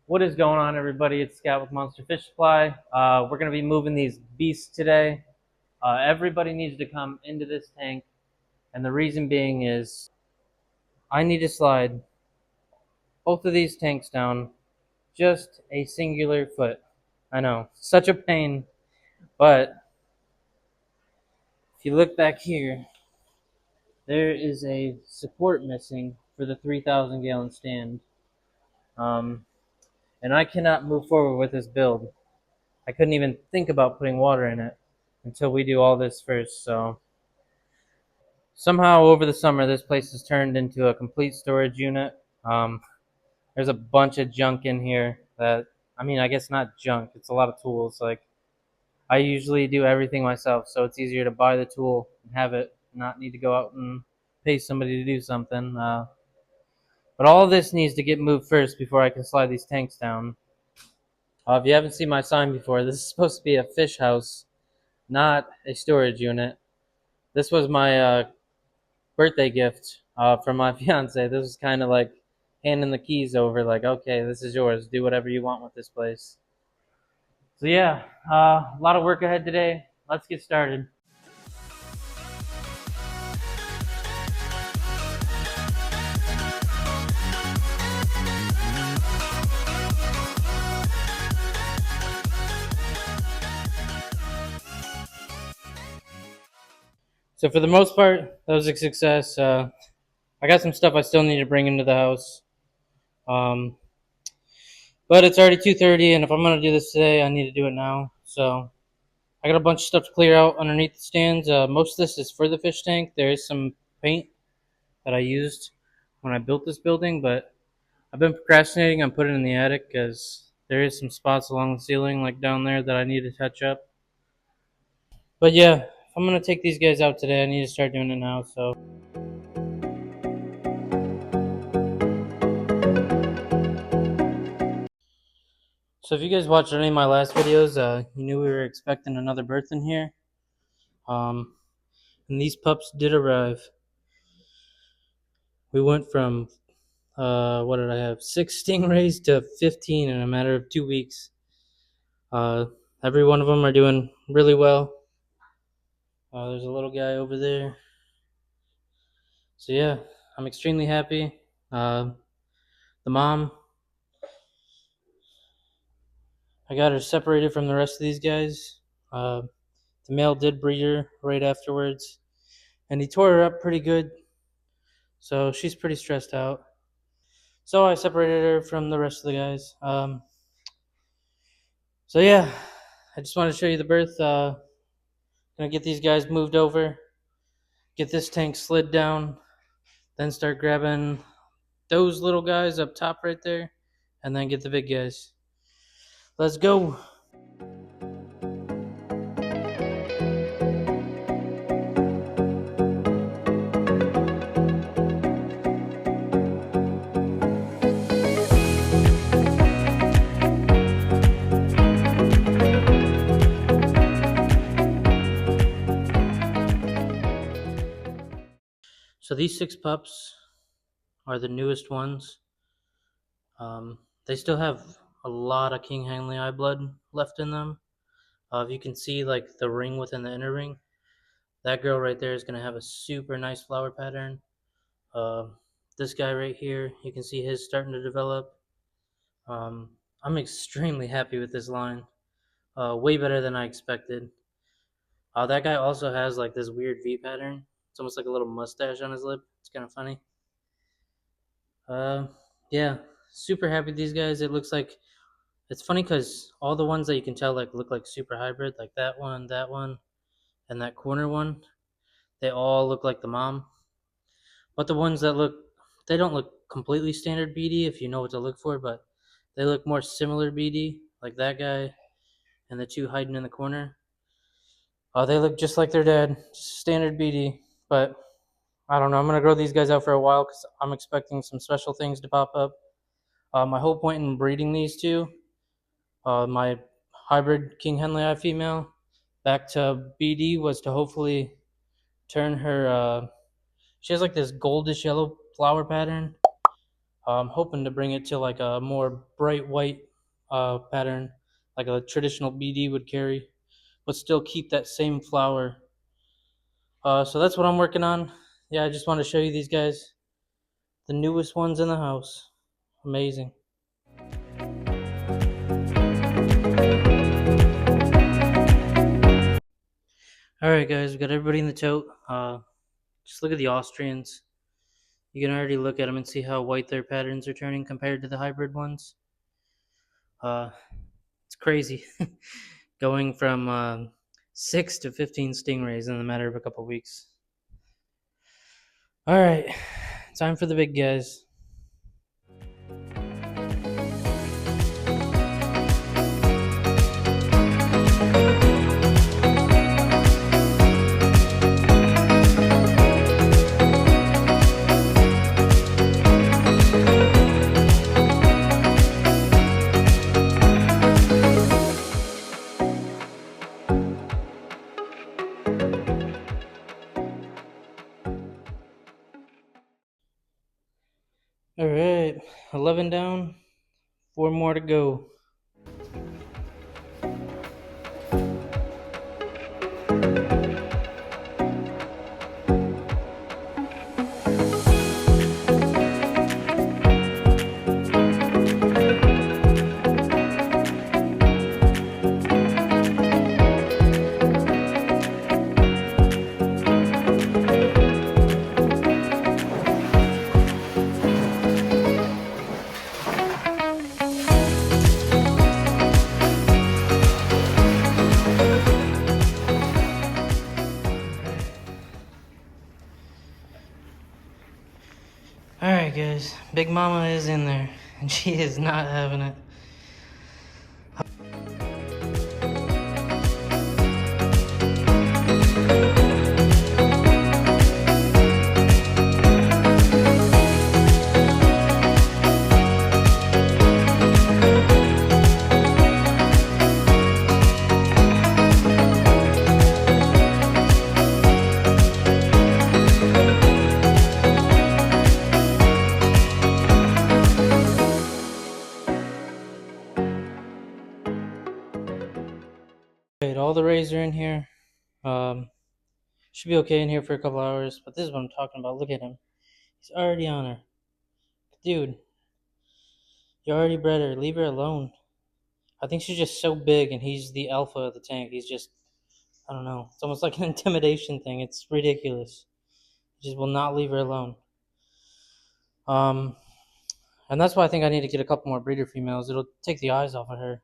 What is going on, everybody? It's Scout with Monster Fish Supply. We're going to be moving these beasts today. Everybody needs to come into this tank, and the reason being is I need to slide both of these tanks down just a singular foot. I know, such a pain, but if you look back here, there is a support missing for the 3,000 gallon stand. Um, and I cannot move forward with this build. I couldn't even think about putting water in it until we do all this first. So somehow over the summer, this place has turned into a complete storage unit. There's a bunch of junk in here that, I mean, I guess not junk. It's a lot of tools. Like, I usually do everything myself, so it's easier to buy the tool and have it, not need to go out and pay somebody to do something. But all of this needs to get moved first before I can slide these tanks down. If you haven't seen my sign before, this is supposed to be a fish house, not a storage unit. This was my birthday gift from my fiance. This was kind of like handing the keys over, like, okay, this is yours. Do whatever you want with this place. So yeah, a lot of work ahead today. Let's get started. So for the most part, that was a success. I got some stuff I still need to bring into the house. Um, but it's already 2:30, and if I'm gonna do this today, I need to do it now. So I got a bunch of stuff to clear out underneath the stands. Most of this is for the fish tank. There is some paint that I used when I built this building, but I've been procrastinating on putting it in the attic because there is some spots along the ceiling, like down there, that I need to touch up. But yeah, if I'm gonna take these guys out today, I need to start doing it now. So if you guys watched any of my last videos, you knew we were expecting another berth in here. Um, and these pups did arrive. We went from what did I have? 6 stingrays to 15 in a matter of 2 weeks. Uh, every one of them are doing really well. There's a little guy over there. So yeah, I'm extremely happy. The mom, I got her separated from the rest of these guys. The male did breed her right afterwards, and he tore her up pretty good. So she's pretty stressed out. So I separated her from the rest of the guys. So yeah, I just wanted to show you the berth. Gonna get these guys moved over, get this tank slid down, then start grabbing those little guys up top right there, and then get the big guys. Let's go. So these 6 pups are the newest ones. They still have a lot of King Hanley eye blood left in them. If you can see like the ring within the inner ring, that girl right there is gonna have a super nice flower pattern. Uh, this guy right here, you can see his starting to develop. I'm extremely happy with this line. Way better than I expected. That guy also has like this weird V pattern. It's almost like a little mustache on his lip. It's kind of funny. Uh, yeah, super happy with these guys. It looks like it's funny because all the ones that you can tell like look like super hybrid, like that one, and that corner one, they all look like the mom. But the ones that look, they don't look completely standard BD if you know what to look for, but they look more similar BD, like that guy and the two hiding in the corner. They look just like their dad, standard BD. But I don't know. I'm gonna grow these guys out for a while because I'm expecting some special things to pop up. My whole point in breeding these two, my hybrid King Henley Eye female, back to BD was to hopefully turn her. She has like this goldish yellow flower pattern. I'm hoping to bring it to like a more bright white pattern, like a traditional BD would carry, but still keep that same flower. So that's what I'm working on. Yeah, I just want to show you these guys, the newest ones in the house. Amazing. All right, guys, we got everybody in the tote. Just look at the Austrians. You can already look at them and see how white their patterns are turning compared to the hybrid ones. Uh, it's crazy. Going from 6 to 15 Stingrays in the matter of a couple weeks. All right, time for the big guys. All right, 11 down, 4 more to go. All right, guys, Big Mama is in there, and she is not having it. Right, all the rays are in here. Should be okay in here for a couple hours, but this is what I'm talking about. Look at him. He's already on her. Dude, you already bred her. Leave her alone. I think she's just so big, and he's the alpha of the tank. He's just, I don't know. It's almost like an intimidation thing. It's ridiculous. He just will not leave her alone. Um, and that's why I think I need to get a couple more breeder females. It'll take the eyes off of her.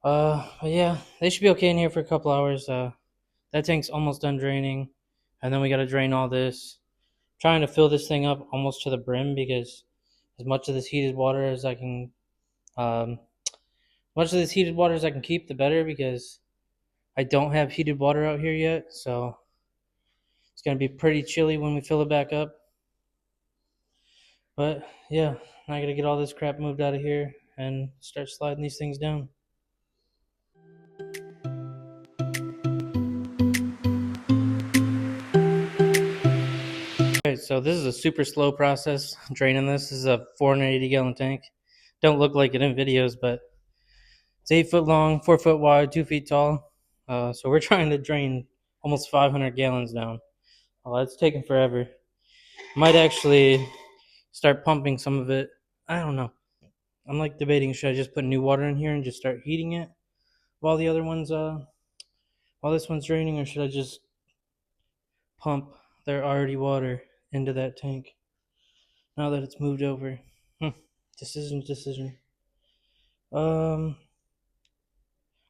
But yeah, they should be okay in here for a couple hours. That tank's almost done draining, and then we got to drain all this. Trying to fill this thing up almost to the brim because as much of this heated water as I can, um, much of this heated water as I can keep, the better because I don't have heated water out here yet, so it's gonna be pretty chilly when we fill it back up. But yeah, I gotta get all this crap moved out of here and start sliding these things down. Okay, so this is a super slow process draining this. This is a 480 gallon tank. Don't look like it in videos, but it's 8 foot long, 4 foot wide, 2 feet tall. So we're trying to drain almost 500 gallons down. Well, it's taking forever. Might actually start pumping some of it. I don't know. I'm like debating, should I just put new water in here and just start heating it while the other one's while this one's draining, or should I just pump their already water into that tank now that it's moved over? Decision. Um,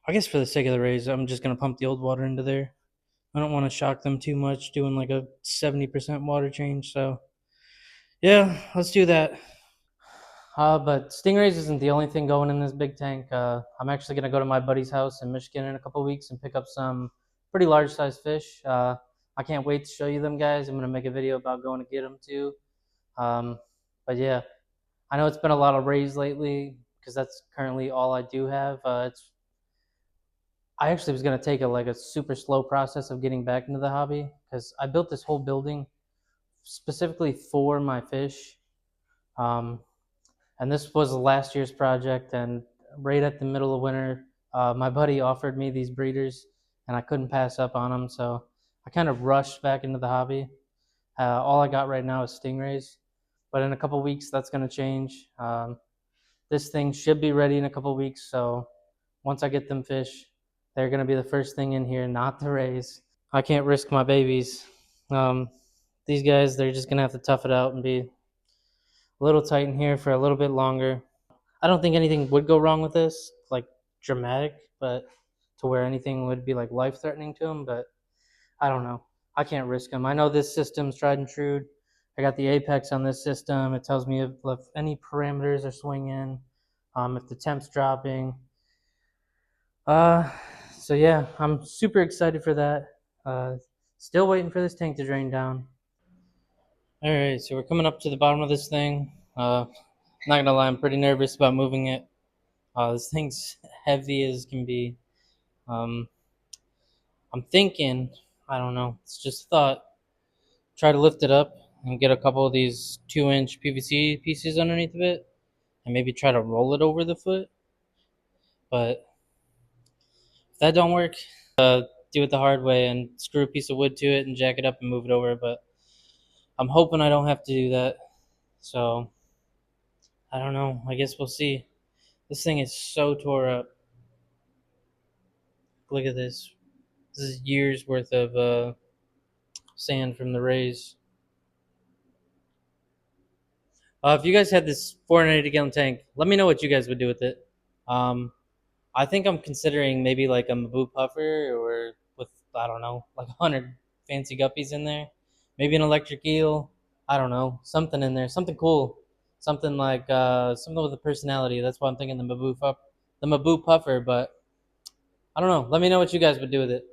I guess for the sake of the raise, I'm just gonna pump the old water into there. I don't want to shock them too much doing like a 70% water change. So yeah, let's do that. But Stingrays isn't the only thing going in this big tank. I'm actually gonna go to my buddy's house in Michigan in a couple weeks and pick up some pretty large size fish. I can't wait to show you them, guys. I'm gonna make a video about going to get them too. Um, but yeah, I know it's been a lot of rays lately because that's currently all I do have. I actually was gonna take a super slow process of getting back into the hobby because I built this whole building specifically for my fish. Um, and this was last year's project. And right at the middle of winter, my buddy offered me these breeders, and I couldn't pass up on them. So I kind of rushed back into the hobby. All I got right now is Stingrays, but in a couple weeks that's going to change. This thing should be ready in a couple weeks, so once I get them fish, they're going to be the first thing in here, not the rays. I can't risk my babies. Um, these guys, they're just going to have to tough it out and be a little tight in here for a little bit longer. I don't think anything would go wrong with this, like dramatic, but to where anything would be like life threatening to them, but I don't know. I can't risk them. I know this system's tried and true. I got the apex on this system. It tells me if any parameters are swinging, if the temp's dropping. Uh, so yeah, I'm super excited for that. Uh, Still waiting for this tank to drain down. All right, so we're coming up to the bottom of this thing. Not gonna lie, I'm pretty nervous about moving it. This thing's heavy as can be. Um, I'm thinking, I don't know, it's just a thought. Try to lift it up and get a couple of these 2-inch PVC pieces underneath of it, and maybe try to roll it over the foot. But if that don't work, do it the hard way and screw a piece of wood to it and jack it up and move it over. But I'm hoping I don't have to do that. So I don't know. I guess we'll see. This thing is so tore up. Look at this. This is years worth of sand from the rays. If you guys had this 480-gallon tank, let me know what you guys would do with it. Um, I think I'm considering maybe like a Mabu puffer or with, I don't know, like 100 fancy guppies in there. Maybe an electric eel. I don't know, something in there, something cool, something like something with a personality. That's why I'm thinking the Mabu puffer. But I don't know. Let me know what you guys would do with it.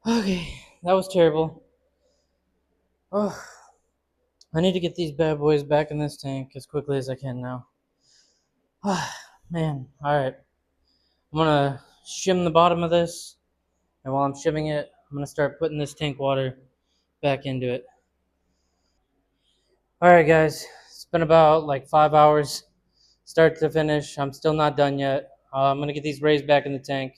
Okay, that was terrible. Oh, I need to get these bad boys back in this tank as quickly as I can now. Man, all right. I'm gonna shim the bottom of this, and while I'm shimming it, I'm gonna start putting this tank water back into it. All right, guys. It's been about like 5 hours, start to finish. I'm still not done yet. I'm gonna get these rays back in the tank.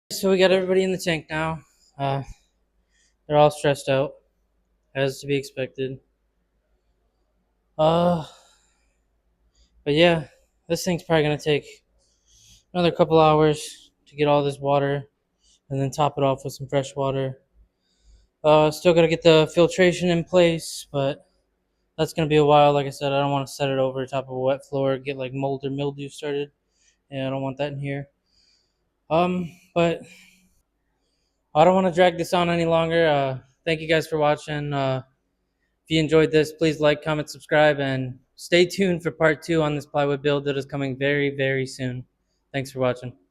So we got everybody in the tank now. Uh, they're all stressed out, as to be expected. Uh, but yeah, this thing's probably gonna take another couple hours to get all this water, and then top it off with some fresh water. Still gotta get the filtration in place, but that's gonna be a while. Like I said, I don't want to set it over top of a wet floor, get like mold or mildew started. Yeah, I don't want that in here. But I don't want to drag this on any longer. Thank you guys for watching. If you enjoyed this, please like, comment, subscribe, and stay tuned for part 2 on this plywood build that is coming very, very soon. Thanks for watching.